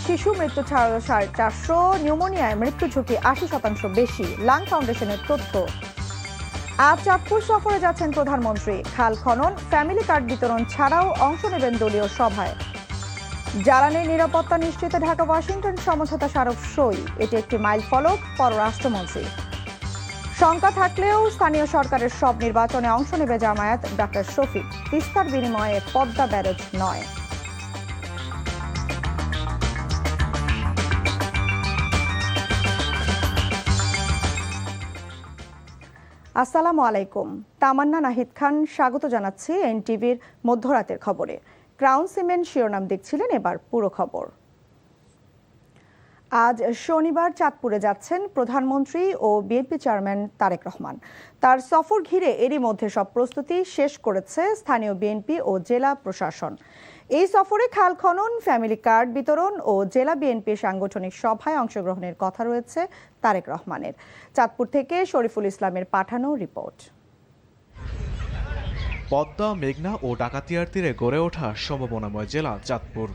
শিশু মৃত্যু 450, নিউমোনিয়ায় মৃত্যু ঝুঁকি 80% বেশি, লাং ফাউন্ডেশনের তথ্য। আজ চাঁদপুর সফরে যাচ্ছেন প্রধানমন্ত্রী। খাল খনন, ফ্যামিলি কার্ড বিতরণ ছাড়াও অংশ নেবেন দলীয় সভায়। জ্বালানি নিরাপত্তা নিশ্চিতে ঢাকা ওয়াশিংটন সমঝোতা স্মারক সই, এটি একটি মাইল ফলক, পররাষ্ট্রমন্ত্রী। শঙ্কা থাকলেও স্থানীয় সরকারের সব নির্বাচনে অংশ নেবে জামায়াত, ডক্টর শফিক। তিস্তার বিনিময়ে পদ্মা ব্যারেজ নয়। আসসালামু আলাইকুম। তামান্না নাহিদ খান স্বাগত জানাচ্ছি এনটিভির মধ্যরাতের খবরে। ক্রাউন সিমেন্ট শিরোনাম দেখছিলেন, এবার পুরো খবর। আজ শনিবার চাঁদপুরে যাচ্ছেন প্রধানমন্ত্রী ও বিএনপি চেয়ারম্যান তারেক রহমান। তার সফর ঘিরে এরই মধ্যে সব প্রস্তুতি শেষ করেছে স্থানীয় বিএনপি ও জেলা প্রশাসন। এই সফরে খাল খনন, ফ্যামিলি কার্ড বিতরণ ও জেলা বিএনপি সাংগঠনিক সভায় অংশগ্রহণের কথা রয়েছে তারেক রহমানের। চাঁদপুর থেকে শরীফুল ইসলামের পাঠানো রিপোর্ট। পদ্মা, মেঘনা ও ডাকাতিয়ার তীরে গড়ে ওঠা সম্ভাবনাময় জেলা চাঁদপুর।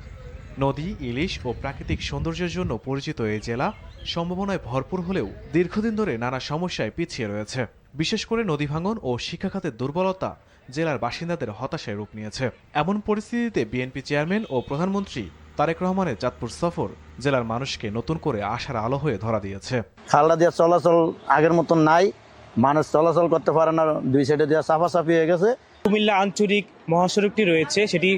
নদী, ইলিশ ও প্রাকৃতিক সৌন্দর্যের জন্য পরিচিত এই জেলা সম্ভাবনায় ভরপুর হলেও দীর্ঘদিন ধরে নানা সমস্যায় পিছিয়ে রয়েছে। বিশেষ করে নদী ভাঙন ও শিক্ষাখাতের দুর্বলতা জেলার বাসিন্দাদের হতাশায় রূপ নিয়েছে। এমন পরিস্থিতিতে বিএনপি চেয়ারম্যান ও প্রধানমন্ত্রী তারেক রহমানের চাঁদপুর সফর জেলার মানুষকে নতুন করে আশার আলো হয়ে ধরা দিয়েছে। খালটা দিয়ে চলাচল আগের মতন নাই, মানুষ চলাচল করতে পারে না, দুই সাইডে দিয়ে চাপাচাপি হয়ে গেছে। কুমিল্লা আঞ্চলিক মহাসড়কটি রয়েছে, সেটি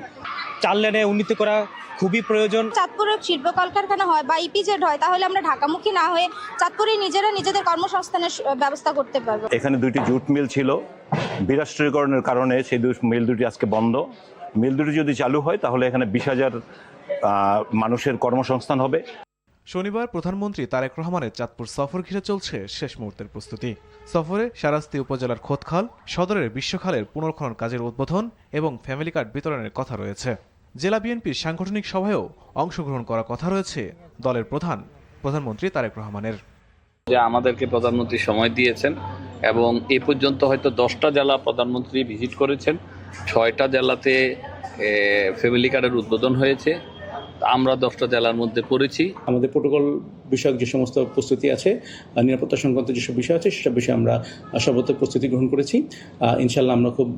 4 লেনে উন্নীত করা খুবই প্রয়োজন। চাঁদপুরে শিল্প কলকারখানা হয় বা ইপিজেড হয়, তাহলে আমরা ঢাকামুখী না হয়ে চাঁদপুরে নিজেদের কর্মসংস্থানের ব্যবস্থা করতে পারবো। এখানে 2টি জুট মিল ছিল, বিরাষ্ট্রীকরণের কারণে সেই মিল দুটি আজকে বন্ধ। মিল দুটি যদি চালু হয় তাহলে এখানে 20,000 মানুষের কর্মসংস্থান হবে। শনিবার প্রধানমন্ত্রী তারেক রহমানের চাঁদপুর সফর ঘিরে চলছে শেষ মুহূর্তের প্রস্তুতি। সফরে শারাস্তি উপজেলার খোদখাল, সদরের বিশ্বখালের পুনর্খনন কাজের উদ্বোধন এবং ফ্যামিলি কার্ড বিতরণের কথা রয়েছে। জেলা বিএনপির সাংগঠনিক সভায়ও অংশগ্রহণ করার কথা রয়েছে দলের প্রধানমন্ত্রী তারেক রহমানের। যে আমাদেরকে প্রধানমন্ত্রী সময় দিয়েছেন এবং এ পর্যন্ত হয়তো 10টা জেলা প্রধানমন্ত্রী ভিজিট করেছেন, 6টা জেলাতে ফ্যামিলি কার্ডের উদ্বোধন হয়েছে। আমরা 10টা জেলার মধ্যে পড়েছি। আমাদের প্রোটোকল বিষয়ক যে সমস্ত প্রস্তুতি আছে, নিরাপত্তা সংক্রান্ত যেসব বিষয় আছে, সেসব বিষয়ে আমরা সর্বোত্তম প্রস্তুতি গ্রহণ করেছি। ইনশাল্লাহ আমরা খুব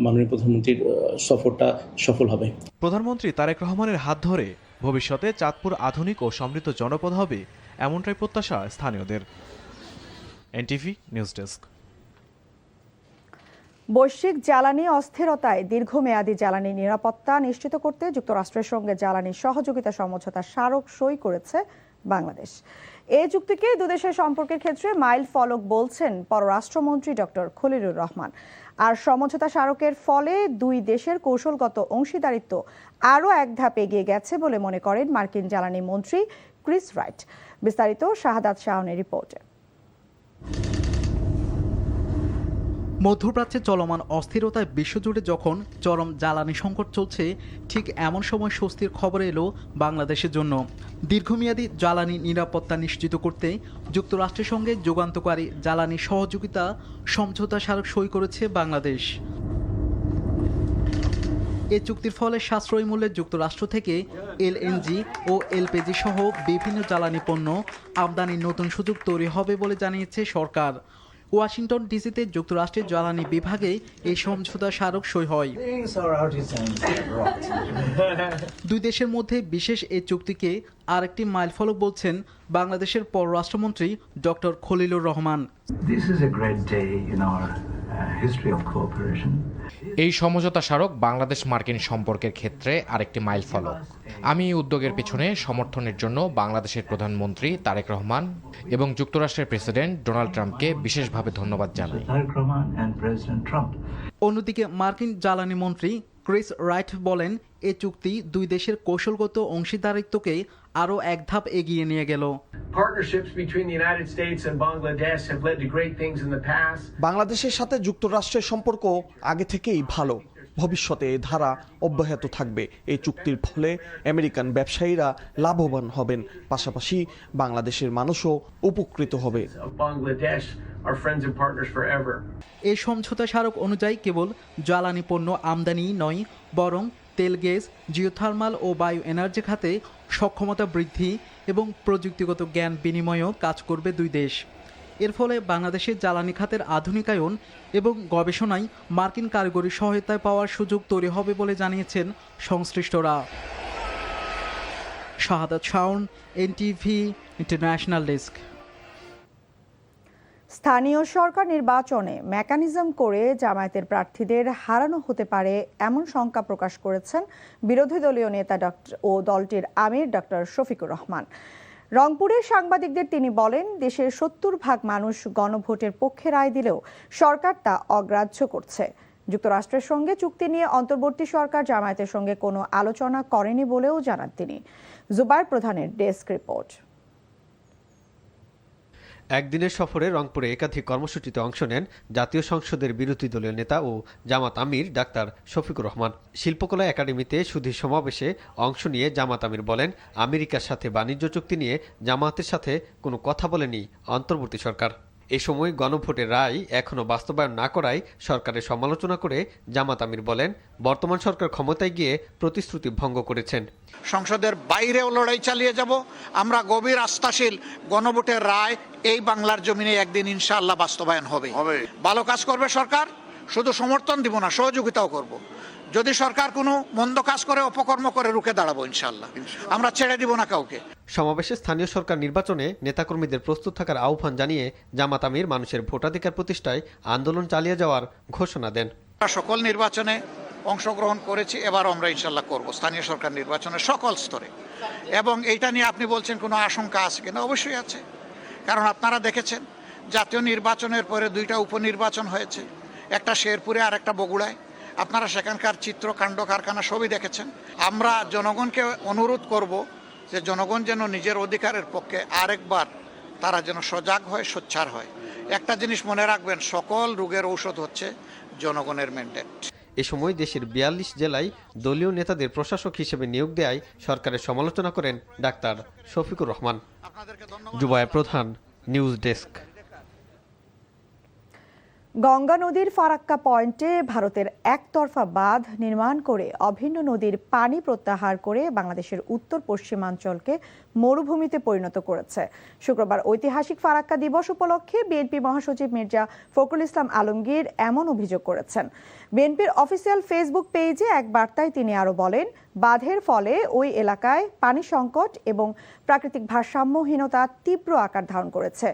মাননীয় প্রধানমন্ত্রীর সফরটা সফল হবে। প্রধানমন্ত্রী তারেক রহমানের হাত ধরে ভবিষ্যতে চাঁদপুর আধুনিক ও সমৃদ্ধ জনপদ হবে, এমনটাই প্রত্যাশা স্থানীয়দের। NTV news desk. বৈশ্বিক জ্বালানি অস্থিরতায় দীর্ঘমেয়াদী জ্বালানি নিরাপত্তা নিশ্চিত করতে যুক্তরাষ্ট্রের সঙ্গে জ্বালানি সহযোগিতা সমঝোতা স্মারক সই করেছে বাংলাদেশ। এই চুক্তিকে দুদেশের সম্পর্কের ক্ষেত্রে মাইল ফলক বলছেন পররাষ্ট্রমন্ত্রী ডক্টর খলিলুর রহমান। আর সমঝোতা স্মারকের ফলে দুই দেশের কৌশলগত অংশীদারিত্ব আরও এক ধাপ এগিয়ে গেছে বলে মনে করেন মার্কিন জ্বালানি মন্ত্রী ক্রিস রাইট। বিস্তারিত শাহাদাত শাওনের রিপোর্টে। মধ্যপ্রাচ্যে চলমান অস্থিরতায় বিশ্বজুড়ে যখন চরম জ্বালানি সংকট চলছে, ঠিক এমন সময় স্বস্তির খবর এলো বাংলাদেশের জন্য। দীর্ঘমেয়াদী জ্বালানি নিরাপত্তা নিশ্চিত করতে যুক্তরাষ্ট্রের সঙ্গে যুগান্তকারী জ্বালানি সহযোগিতা সমঝোতা স্মারক সই করেছে বাংলাদেশ। এ চুক্তির ফলে সাশ্রয়ী মূল্যে যুক্তরাষ্ট্র থেকে এলএনজি ও এলপিজি সহ বিভিন্ন জ্বালানি পণ্য আমদানির নতুন সুযোগ তৈরি হবে বলে জানিয়েছে সরকার। ওয়াশিংটন ডিসিতে যুক্তরাষ্ট্রের জ্বালানি বিভাগে এই সমঝোতা স্মারক সই হয়। দুই দেশের মধ্যে বিশেষ এই চুক্তিকে আরেকটি মাইলফলক বলছেন বাংলাদেশের পররাষ্ট্রমন্ত্রী ডক্টর খলিলুর রহমান। এই সমঝোতা স্মারক বাংলাদেশ মার্কিন সম্পর্কের ক্ষেত্রে আরেকটি মাইলফলক। আমি এই উদ্যোগের পিছনে সমর্থনের জন্য বাংলাদেশের প্রধানমন্ত্রী তারেক রহমান এবং যুক্তরাষ্ট্রের প্রেসিডেন্ট ডোনাল্ড ট্রাম্পকে বিশেষভাবে ধন্যবাদ জানাই। অন্যদিকে মার্কিন জ্বালানি মন্ত্রী ক্রিস রাইট বলেন, এ চুক্তি দুই দেশের কৌশলগত অংশীদারিত্বকে আরও এক ধাপ এগিয়ে নিয়ে গেল। বাংলাদেশের সাথে যুক্তরাষ্ট্রের সম্পর্ক আগে থেকেই ভালো, ভবিষ্যতে এ ধারা অব্যাহত থাকবে। এই চুক্তির ফলে আমেরিকান ব্যবসায়ীরা লাভবান হবেন, পাশাপাশি বাংলাদেশের মানুষও উপকৃত হবে। এই সমঝোতা স্মারক অনুযায়ী কেবল জ্বালানি পণ্য আমদানি নয়, বরং তেল গ্যাস, জিওথার্মাল ও বায়ো এনার্জি খাতে সক্ষমতা বৃদ্ধি এবং প্রযুক্তিগত জ্ঞান বিনিময়ও কাজ করবে দুই দেশ। এর ফলে বাংলাদেশের জ্বালানি খাতের আধুনিকায়ন এবং গবেষণায় মার্কিন কারিগরি সহায়তায় পাওয়ার সুযোগ তৈরি হবে বলে জানিয়েছেন সংশ্লিষ্টরা। শাহাদাত শাওন, এনটিভি ইন্টারন্যাশনাল ডেস্ক। স্থানীয় সরকার নির্বাচনে মেকানিজম করে জামায়াতের প্রার্থীদের হারানো হতে পারে এমন শঙ্কা প্রকাশ করেছেন বিরোধী দলীয় নেতা ও দলটির আমির ডক্টর শফিকুর রহমান। রংপুরে সাংবাদিকদের তিনি বলেন, দেশের 70% মানুষ গণভোটের পক্ষে রায় দিলেও সরকার তা অগ্রাহ্য করছে। যুক্তরাষ্ট্রের সঙ্গে চুক্তি নিয়ে অন্তর্বর্তী সরকার জামায়াতের সঙ্গে কোনো আলোচনা করেনি বলেও জানান তিনি। জুবায়ের প্রধানের ডেস্ক রিপোর্ট। একদিনের সফরে রংপুরে একাধিক কর্মসূচিতে অংশ নেন জাতীয় সংসদের বিরোধী দলীয় নেতা ও জামাত আমির ডাক্তার শফিকুর রহমান। শিল্পকলা একাডেমিতে সুধী সমাবেশে অংশ নিয়ে জামাত আমির বলেন, আমেরিকার সাথে বাণিজ্য চুক্তি নিয়ে জামাতের সাথে কোনো কথা বলেনি অন্তর্বর্তী সরকার। এ সময় গণভোটের রায় এখনও বাস্তবায়ন না করায় সরকারের সমালোচনা করে জামাত আমির বলেন, বর্তমান সরকার ক্ষমতায় গিয়ে প্রতিশ্রুতি ভঙ্গ করেছেন। সংসদের বাইরেও লড়াই চালিয়ে যাব। আমরা গভীর আস্থাশীল গণভোটের রায় এই বাংলার জমিনে একদিন ইনশাআল্লাহ বাস্তবায়ন হবে। ভালো কাজ করবে সরকার, শুধু সমর্থন দিব না, সহযোগিতাও করব। যদি সরকার কোনো মন্দ কাজ করে, অপকর্ম করে, রুখে দাঁড়াবো ইনশাআল্লাহ। আমরা ছেড়ে দিব না কাউকে। সমাবেশে স্থানীয় সরকার নির্বাচনে নেতাকর্মীদের প্রস্তুত থাকার আহ্বান জানিয়ে জামাত আমির মানুষের ভোটাধিকার প্রতিষ্ঠায় আন্দোলন চালিয়ে যাওয়ার ঘোষণা দেন। সকল নির্বাচনে অংশগ্রহণ করেছি, এবারও আমরা ইনশাআল্লাহ করব স্থানীয় সরকার নির্বাচনের সকল স্তরে। এবং এইটা নিয়ে আপনি বলছেন কোনো আশঙ্কা আছে কিনা, অবশ্যই আছে। কারণ আপনারা দেখেছেন জাতীয় নির্বাচনের পরে 2টা উপনির্বাচন হয়েছে, একটা শেরপুরে আর একটা বগুড়ায়। আপনারা সেখানকার চিত্র, কাণ্ড, কারখানা সবই দেখেছেন। আমরা জনগণকে অনুরোধ করব যে জনগণ যেন নিজের অধিকারের পক্ষে আরেকবার তারা যেন সজাগ হয়, সোচ্চার হয়। একটা জিনিস মনে রাখবেন, সকল রোগের ঔষধ হচ্ছে জনগণের ম্যান্ডেট। এ সময় দেশের 42 জেলায় দলীয় নেতাদের প্রশাসক হিসেবে নিয়োগ দেয় সরকারের সমালোচনা করেন ডাক্তার শফিকুর রহমান। জুবায়ের প্রধান, নিউজ ডেস্ক। গঙ্গা নদীর ফারাক্কা পয়েন্টে ভারতের একতরফা বাঁধ নির্মাণ করে অভিন্ন নদীর পানি প্রত্যাহার করে বাংলাদেশের উত্তর পশ্চিমাঞ্চলকে মরুভূমিতে পরিণত করেছে। শুক্রবার ঐতিহাসিক ফারাক্কা দিবস উপলক্ষে বিএনপি মহাসচিব মির্জা ফখরুল ইসলাম আলমগীর এমন অভিযোগ করেছেন। বিএনপির অফিসিয়াল ফেসবুক পেজে এক বার্তায় তিনি আরও বলেন, বাঁধের ফলে ওই এলাকায় পানি সংকট এবং প্রাকৃতিক ভারসাম্যহীনতা তীব্র আকার ধারণ করেছে।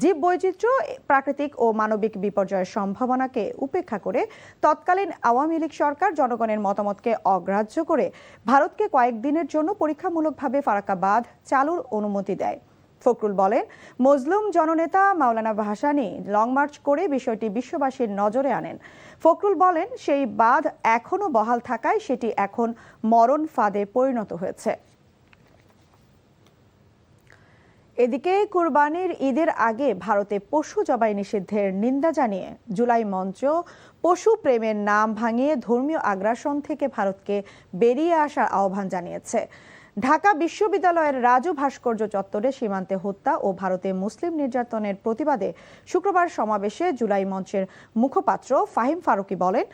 জীববৈচিত্র্য, প্রাকৃতিক ও মানবিক বিপর্যয়ের সম্ভাবনাকে উপেক্ষা করে তৎকালীন আওয়ামী লীগ সরকার জনগণের মতামতকে অগ্রাহ্য করে ভারতকে কয়েকদিনের জন্য পরীক্ষামূলকভাবে ফারাক্কা বাঁধ চালুর অনুমতি দেয়। ফখরুল বলেন, মজলুম জননেতা মাওলানা ভাসানী লং মার্চ করে বিষয়টি বিশ্ববাসীর নজরে আনেন। ফখরুল বলেন, সেই বাঁধ এখনো বহাল থাকায় সেটি এখন মরণ ফাঁদে পরিণত হয়েছে। এদিকে কুরবানির ঈদের আগে ভারতে পশু জবাই নিষিদ্ধের নিন্দা জানিয়ে জুলাই মঞ্চ পশু প্রেমের নাম ভাঙিয়ে ধর্মীয় আগ্রাসন থেকে ভারতকে বেরিয়ে আসার আহ্বান জানিয়েছে। ঢাকা বিশ্ববিদ্যালয়ের রাজু ভাস্কর্য চত্বরে সীমান্তে হত্যা ও ভারতে মুসলিম নির্যাতনের প্রতিবাদে শুক্রবার সমাবেশে জুলাই মঞ্চের মুখপাত্র ফাহিম ফারুকী বলেন,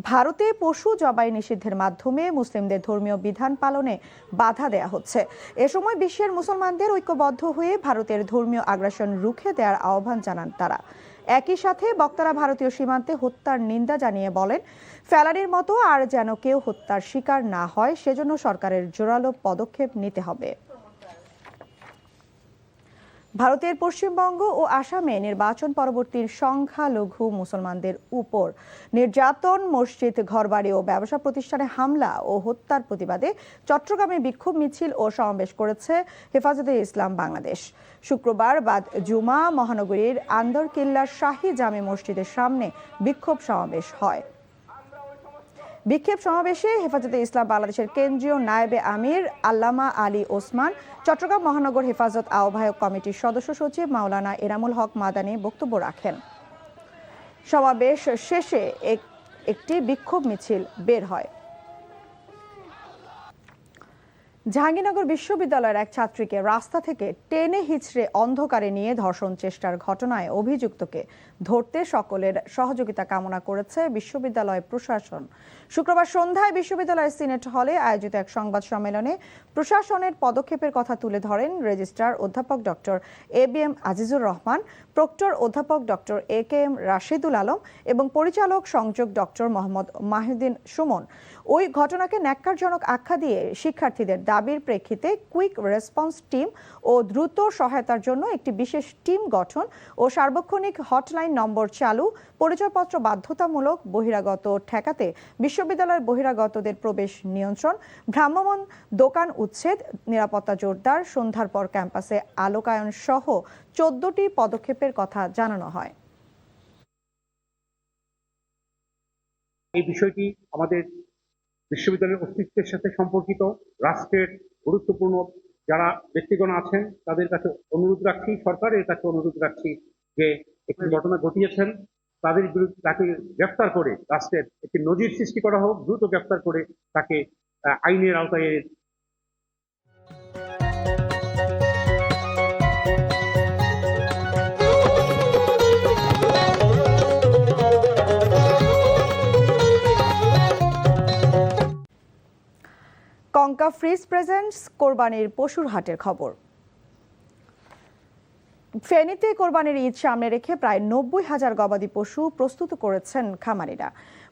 ভারতে পশু জবাই নিষিদ্ধের মাধ্যমে মুসলিমদের ধর্মীয় বিধান পালনে বাধা দেয়া হচ্ছে। এ সময় বিশ্বের মুসলমানদের ঐক্যবদ্ধ হয়ে ভারতের ধর্মীয় আগ্রাসন রুখে দেওয়ার আহ্বান জানান তারা। একই সাথে বক্তারা ভারতীয় সীমান্তে হত্যার নিন্দা জানিয়ে বলেন, ফেলানির মতো আর যেন কেউ হত্যার শিকার না হয় সেজন্য সরকারের জোরালো পদক্ষেপ নিতে হবে। ভারতের পশ্চিমবঙ্গ ও আসামে নির্বাচন পরবর্তী সংখ্যালঘু মুসলমানদের উপর নির্যাতন, মসজিদ, ঘরবাড়ি ও ব্যবসা প্রতিষ্ঠানে হামলা ও হত্যার প্রতিবাদে চট্টগ্রামে বিক্ষোভ মিছিল ও সমাবেশ করেছে হেফাজতে ইসলাম বাংলাদেশ। শুক্রবার বাদ জুমা মহানগরীর আন্দরকিল্লার শাহী জামে মসজিদের সামনে বিক্ষোভ সমাবেশ হয়। বিক্ষোভ সমাবেশে হেফাজতে ইসলাম বাংলাদেশের কেন্দ্রীয় নায়েবে আমির আল্লামা আলী ওসমান, চট্টগ্রাম মহানগর হেফাজত আহ্বায়ক কমিটির সদস্য সচিব মাওলানা এনামুল হক মাদানী বক্তব্য রাখেন। সমাবেশ শেষে একটি বিক্ষোভ মিছিল বের হয়। জাহাঙ্গীরনগর বিশ্ববিদ্যালয়ের এক ছাত্রীকে রাস্তা থেকে টেনে হিঁচড়ে অন্ধকারে নিয়ে ধর্ষণ চেষ্টার ঘটনায় অভিযুক্তকে ধরতে সকলের সহযোগিতা কামনা করেছে বিশ্ববিদ্যালয় প্রশাসন। শুক্রবার সন্ধ্যায় বিশ্ববিদ্যালয়ের সিনেট হলে আয়োজিত এক সংবাদ সম্মেলনে প্রশাসনের পদক্ষেপের কথা তুলে ধরেন রেজিস্ট্রার অধ্যাপক doctor ABM Azizur Rahman, proctor অধ্যাপক ডক্টর AKM রাশেদুল আলম এবং পরিচালক সংযোগ ডক্টর মোহাম্মদ মাহিউদ্দিন সুমন। ওই ঘটনাকে ন্যাক্কারজনক আখ্যা দিয়ে শিক্ষার্থীদের দাবির প্রেক্ষিতে কুইক রেসপন্স টিম ও দ্রুত সহায়তার জন্য একটি বিশেষ টিম গঠন ও সার্বক্ষণিক হটলাইন নম্বর চালু, পরিচয়পত্র বাধ্যতামূলক, বহিরাগত ঠেকাতে বিশ্ববিদ্যালয়ের বহিরাগতদের প্রবেশ নিয়ন্ত্রণ, ভ্রাম্যমাণ দোকান উচ্ছেদ, নিরাপত্তা জোরদার, সন্ধ্যার পর ক্যাম্পাসে আলোকায়ন সহ 14টি পদক্ষেপের কথা জানানো হয়। এই বিষয়টি আমাদের বিশ্ববিদ্যালয়ের অস্তিত্বের সাথে সম্পর্কিত, রাষ্ট্রের গুরুত্বপূর্ণ যারা ব্যক্তিগণ আছেন তাদের কাছে অনুরোধ রাখছি, সরকারের কাছে অনুরোধ রাখছি যে একটি ঘটনা ঘটিয়েছেন তাদের বিরুদ্ধে তাকে গ্রেফতার করে রাষ্ট্রের একটি নজির সৃষ্টি করা হোক, দ্রুত গ্রেফতার করে তাকে আইনের আওতায় কঙ্কা ফ্রিজ প্রেজেন্টস কোরবানির পশুর হাটের খবর। ফেনীতে কোরবানির ঈদ সামনে রেখে প্রায় 90,000 গবাদি পশু প্রস্তুত করেছেন খামারিরা।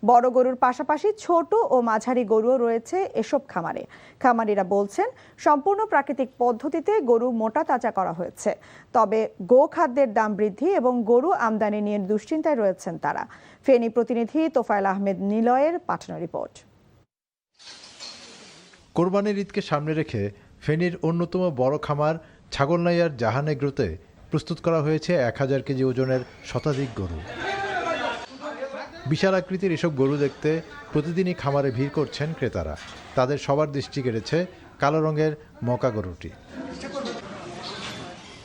বড় গরুর পাশাপাশি ছোট ও মাঝারি গরুও রয়েছে এসব খামারে। খামারিরা বলছেন সম্পূর্ণ প্রাকৃতিক পদ্ধতিতে গরু মোটা তাজা করা হয়েছে। তবে গোখাদ্যের দাম বৃদ্ধি এবং গরু আমদানি নিয়ে দুশ্চিন্তায় রয়েছেন তারা। ফেনী প্রতিনিধি তোফায়েল আহমেদ নিলয়ের পাঠানো রিপোর্ট। কোরবানির ঈদকে সামনে রেখে ফেনীর অন্যতম বড় খামার ছাগলনাইয়ার জাহান এগ্রোতে প্রস্তুত করা হয়েছে 1000 কেজি ওজনের শতাধিক গরু। বিশাল আকৃতির এসব গরু দেখতে প্রতিদিনই খামারে ভিড় করছেন ক্রেতারা। তাদের সবার দৃষ্টি কেড়েছে কালো রঙের মকা গরুটি।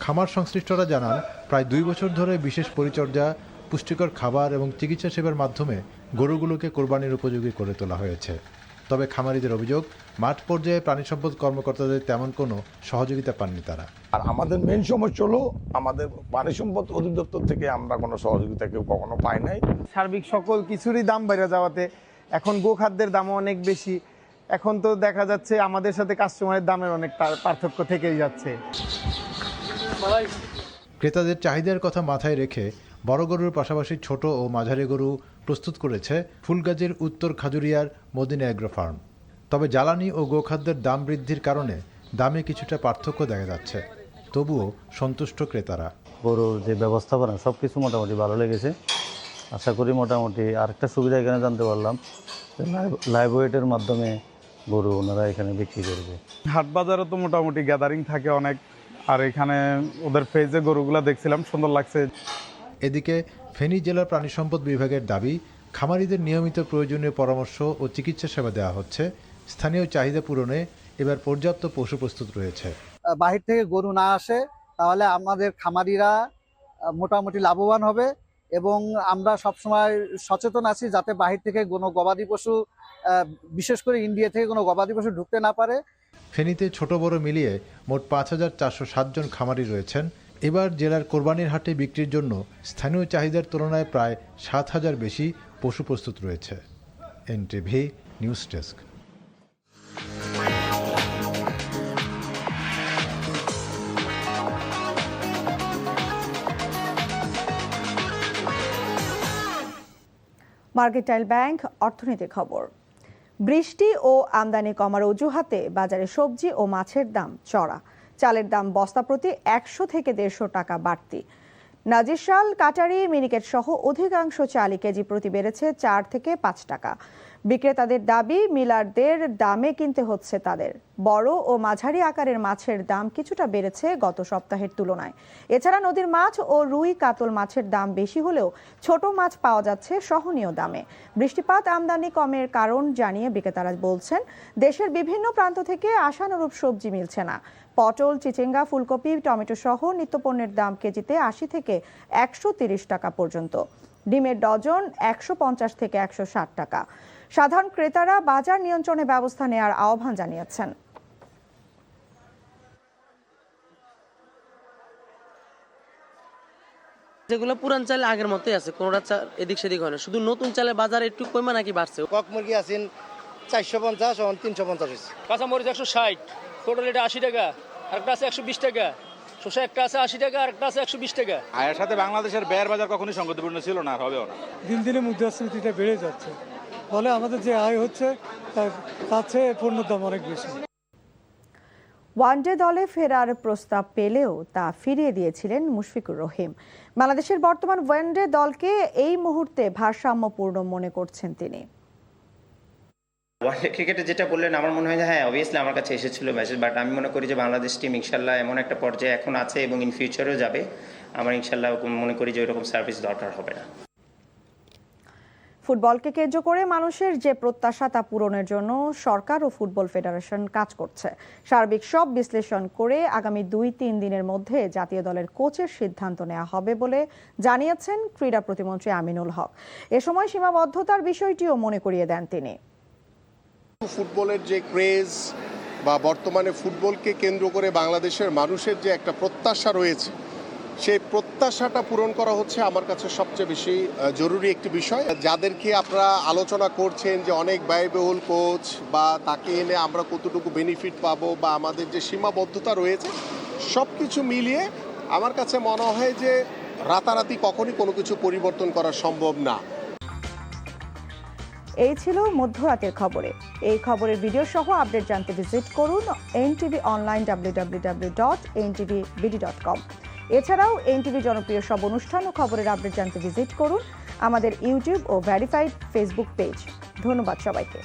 খামার সংশ্লিষ্টরা জানান প্রায় 2 বছর ধরে বিশেষ পরিচর্যা, পুষ্টিকর খাবার এবং চিকিৎসা সেবার মাধ্যমে গরুগুলোকে কোরবানির উপযোগী করে তোলা হয়েছে। তবে খামারিদের অভিযোগ মাঠ পর্যায়ে প্রাণী সম্পদ কর্মকর্তাদের তেমন কোনো সহযোগিতা পাননি তারা। আর আমাদের মেন সমস্যা হলো আমাদের প্রাণী সম্পদ অধিদপ্তর থেকে আমরা কোনো সহযোগিতা কেউ কখনো পাই নাই। সার্বিক সকল কিছুরই দাম বেড়ে যাওয়াতে এখন গোখাদ্যের দামও অনেক বেশি। এখন তো দেখা যাচ্ছে আমাদের সাথে কাস্টমারের দামের অনেক পার্থক্য থেকেই যাচ্ছে। ক্রেতাদের চাহিদার কথা মাথায় রেখে বড় গরুর পাশাপাশি ছোট ও মাঝারি গরু প্রস্তুত করেছে ফুলগাজীর উত্তর খাজুরিয়ার মদিনা এগ্রো ফার্ম। তবে জ্বালানি ও গোখাদ্যের দাম বৃদ্ধির কারণে দামে কিছুটা পার্থক্য দেখা যাচ্ছে। তবুও সন্তুষ্ট ক্রেতারা। গরুর যে ব্যবস্থাপনা সব কিছু মোটামুটি ভালো লেগেছে। আশা করি মোটামুটি আরেকটা সুবিধা এখানে জানতে পারলাম, লাইভ ওয়েটের মাধ্যমে গরু ওনারা এখানে বিক্রি করবে। হাট বাজারও তো মোটামুটি গ্যাদারিং থাকে অনেক, আর এখানে ওদের ফেজে গরুগুলা দেখছিলাম, সুন্দর লাগছে। এদিকে ফেনী জেলার প্রাণী সম্পদ বিভাগের দাবি, খামারিদের নিয়মিত প্রয়োজনীয় পরামর্শ ও চিকিৎসা সেবা দেওয়া হচ্ছে। স্থানীয় চাহিদা পূরণে এবার পর্যাপ্ত পশু প্রস্তুত রয়েছে। বাহির থেকে গরু না আসে তাহলে আমাদের খামারিরা মোটামুটি লাভবান হবে এবং আমরা সবসময় সচেতন আছি যাতে বাহির থেকে কোনো গবাদি পশু, বিশেষ করে ইন্ডিয়া থেকে কোনো গবাদি পশু ঢুকতে না পারে। ফেনীতে ছোট বড় মিলিয়ে মোট 5407 জন খামারি রয়েছেন। এবার জেলার কোরবানির হাটে বিক্রির জন্য স্থানীয় চাহিদার তুলনায় প্রায় 7000 বেশি পশু প্রস্তুত রয়েছে। NTV news desk. Mercantile bank অর্থনীতির খবর। বৃষ্টি ও আমদানি কমার অজুহাতে বাজারে সবজি ও মাছের দাম চড়া। চালের দাম বস্তা প্রতি 100 থেকে 150 টাকা বাড়তি। নাজিরশাল, কাটারি, মিনিকেট সহ অধিকাংশ চালই কেজি প্রতি বেড়েছে 4 থেকে 5 টাকা। বিক্রেতাদের দাবি, মিলারদের দামে কিনতে হচ্ছে তাদের। বড় ও মাঝারি আকারের মাছের দাম কিছুটা বেড়েছে গত সপ্তাহের তুলনায়। এছাড়া নদীর মাছ ও রুই, কাতল মাছের দাম বেশি হলেও ছোট মাছ পাওয়া যাচ্ছে সহনীয় দামে। বৃষ্টিপাত আমদানি কমের কারণ জানিয়ে বিক্রেতারা বলছেন, দেশের বিভিন্ন প্রান্ত থেকে আশানুরূপ সবজি মিলছে না। পটল, চিচিঙ্গা, ফুলকপি, টমেটো সহ নিত্যপণ্যের দাম কেজিতে 80 থেকে 130 টাকা পর্যন্ত। ডিমের ডজন 150 থেকে 160 টাকা। সাধারণ ক্রেতারা বাজার নিয়ন্ত্রণে ব্যবস্থা নেওয়ার আহ্বান জানিয়েছেন। যেগুলো পুরান চাল আগের মতোই আছে, কোনোটা চাল এদিক সেদিক হয় না, শুধু নতুন চালের বাজার একটু কমে নাকি বাড়ছে। কক মুরগি আছেন 450, এখন 350 হয়েছে। কাঁচামরিচ 160, টোটাল এটা 80 টাকা, আরেকটা আছে 120 টাকা, শসা একটা আছে 80 টাকা, আরেকটা আছে 120 টাকা। আয়ের সাথে বাংলাদেশের ব্যয়ের বাজার কখনোই সঙ্গতিপূর্ণ ছিল না, আর হবেও না। দিন দিনে মুদ্রাস্ফীতিটা বেড়ে যাচ্ছে, ফলে আমাদের যে আয় হচ্ছে তার চেয়ে পণ্যের দাম অনেক বেশি। ওয়ানডে দলে ফেরার প্রস্তাব পেলেও তা ফিরিয়ে দিয়েছিলেন মুশফিকুর রহিম। বাংলাদেশের বর্তমান ওয়ানডে দলকে এই মুহূর্তে ভারসাম্যপূর্ণ মনে করছেন তিনি। ওয়ানডে ক্রিকেটে যেটা বললেন, আমার মনে হয় যে হ্যাঁ, অবভিয়াসলি আমার কাছে এসেছিল মেসেজ, বাট আমি মনে করি যে বাংলাদেশ টিম ইনশাল্লাহ এমন একটা পর্যায়ে এখন আছে এবং ইন ফিউচারেও যাবে। আমার ইনশাল্লাহ মনে করি যে ওইরকম সার্ভিস দরকার হবে না। ফুটবলকে কেন্দ্র করে মানুষের যে প্রত্যাশা তা পূরণের জন্য সরকার ও ফুটবল ফেডারেশন কাজ করছে। সার্বিক সব বিশ্লেষণ করে আগামী 2-3 দিনের মধ্যে জাতীয় দলের কোচের সিদ্ধান্ত নেওয়া হবে বলে জানিয়েছেন ক্রীড়া প্রতিমন্ত্রী আমিনুল হক। এ সময় সীমাবদ্ধতার বিষয়টিও মনে করিয়ে দেন তিনি। ফুটবলের যে ক্রেজ বা বর্তমানে ফুটবলকে কেন্দ্র করে বাংলাদেশের মানুষের যে একটা প্রত্যাশা রয়েছে, সেই প্রত্যাশাটা পূরণ করা হচ্ছে আমার কাছে সবচেয়ে বেশি জরুরি একটি বিষয়। যাদেরকে আপনারা আলোচনা করছেন যে অনেক ব্যয়বহুল কোচ বা তাকে এনে আমরা কতটুকু বেনিফিট পাবো বা আমাদের যে সীমাবদ্ধতা রয়েছে, সব কিছু মিলিয়ে আমার কাছে মনে হয় যে রাতারাতি কখনই কোনো কিছু পরিবর্তন করা সম্ভব না। এই ছিল মধ্যরাতের খবরে। এই খবরের ভিডিও সহ আপডেট জানতে ভিজিট করুন NTV অনলাইন www.ntvbd.com। এছাড়াও NTV জনপ্রিয় সব অনুষ্ঠান ও খবরের আপডেট জানতে ভিজিট করুন আমাদের ইউটিউব ও ভেরিফাইড ফেসবুক পেজ। ধন্যবাদ সবাইকে।